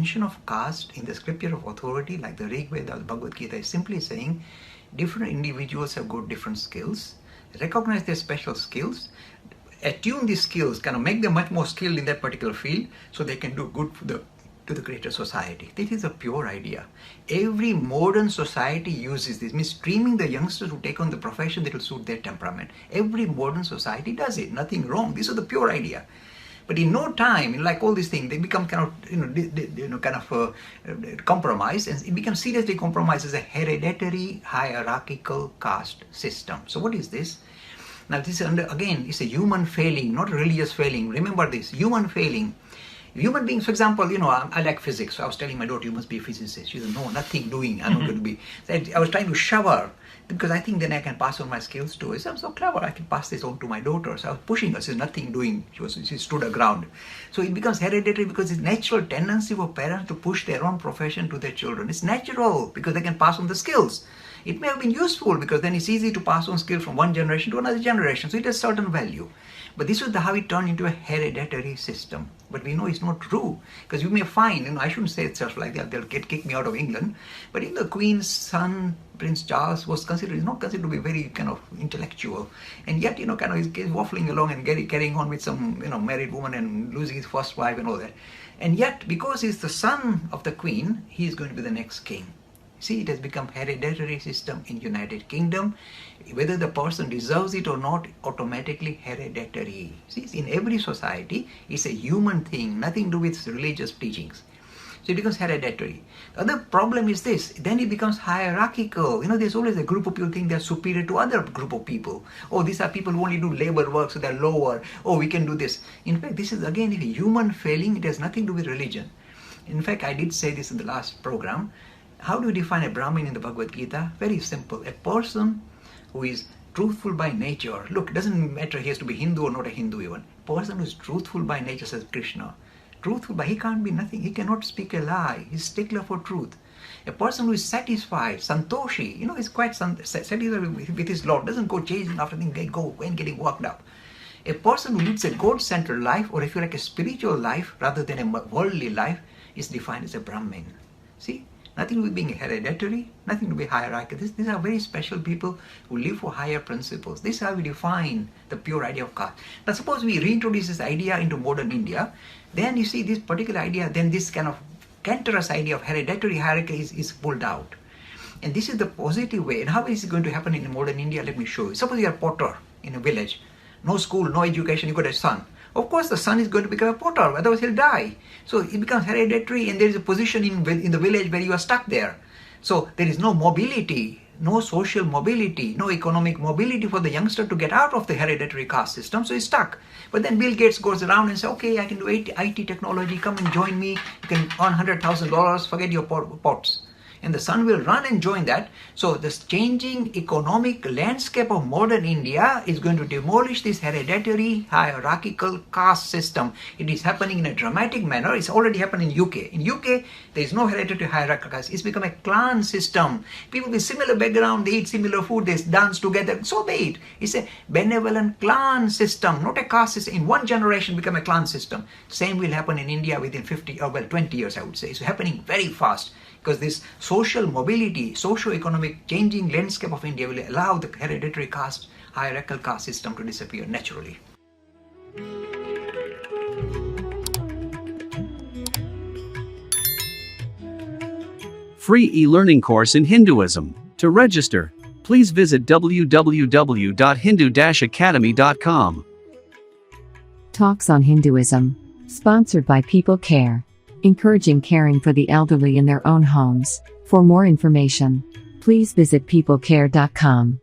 mention of caste in the scripture of authority, like the Rig Veda or the Bhagavad Gita, is simply saying different individuals have got different skills, recognize their special skills, attune these skills, kind of make them much more skilled in that particular field so they can do good to the greater society. This is a pure idea. Every modern society uses this, means streaming the youngsters who take on the profession that will suit their temperament. Every modern society does it, nothing wrong. This is the pure idea. But in no time, like all these things, they become kind of, compromised, and it becomes seriously compromised as a hereditary hierarchical caste system. So what is this? Now this is again, it's a human failing, not a religious failing. Remember this, human failing. Human beings, for example, I like physics. So I was telling my daughter, you must be a physicist. She said, no, nothing doing. I'm not going to be. So I was trying to shove her because I think then I can pass on my skills to her. So I'm so clever, I can pass this on to my daughter. So I was pushing her. She said, nothing doing. She stood her ground. So it becomes hereditary because it's natural tendency for parents to push their own profession to their children. It's natural because they can pass on the skills. It may have been useful because then it's easy to pass on skills from one generation to another generation. So it has certain value. But this is how it turned into a hereditary system. But we know it's not true. Because you may find, I shouldn't say stuff like that, they'll kick me out of England. But the Queen's son, Prince Charles, is not considered to be very kind of intellectual. And yet, he's waffling along and carrying on with some, married woman and losing his first wife and all that. And yet, because he's the son of the Queen, he's going to be the next king. See, it has become hereditary system in United Kingdom. Whether the person deserves it or not, automatically hereditary. See, in every society, it's a human thing, nothing to do with religious teachings. So it becomes hereditary. The other problem is this, then it becomes hierarchical. There's always a group of people think they're superior to other group of people. Oh, these are people who only do labor work, so they're lower. Oh, we can do this. In fact, this is again a human failing. It has nothing to do with religion. In fact, I did say this in the last program. How do you define a Brahmin in the Bhagavad Gita? Very simple. A person who is truthful by nature. Look, it doesn't matter he has to be Hindu or not a Hindu even. A person who is truthful by nature, says Krishna. Truthful, but he can't be nothing. He cannot speak a lie. He's stickler for truth. A person who is satisfied, santoshi, is quite satisfied with his Lord. Doesn't go chasing after things, getting worked up. A person who leads a God-centered life, or if you like a spiritual life rather than a worldly life, is defined as a Brahmin. See? Nothing to be being hereditary, nothing to be hierarchical. These are very special people who live for higher principles. This is how we define the pure idea of caste. Now suppose we reintroduce this idea into modern India, then you see this particular idea, then this kind of cancerous idea of hereditary hierarchy is pulled out. And this is the positive way. And how is it going to happen in modern India? Let me show you. Suppose you are a potter in a village. No school, no education, you got a son. Of course, the son is going to become a potter, otherwise he'll die. So it becomes hereditary, and there is a position in the village where you are stuck there. So there is no mobility, no social mobility, no economic mobility for the youngster to get out of the hereditary caste system, so he's stuck. But then Bill Gates goes around and says, okay, I can do IT technology, come and join me, you can earn $100,000, forget your pots. And the son will run and join that. So this changing economic landscape of modern India is going to demolish this hereditary hierarchical caste system. It is happening in a dramatic manner. It's already happened in UK. In UK, there is no hereditary hierarchical caste. It's become a clan system. People with similar background, they eat similar food, they dance together. So be it. It's a benevolent clan system, not a caste system. In one generation, become a clan system. Same will happen in India within 20 years, I would say. It's happening very fast. Because this social mobility, socio-economic changing landscape of India will allow the hereditary caste, hierarchical caste system to disappear naturally. Free e-learning course in Hinduism. To register, please visit www.hindu-academy.com. Talks on Hinduism. Sponsored by People Care. Encouraging caring for the elderly in their own homes. For more information, please visit peoplecare.com.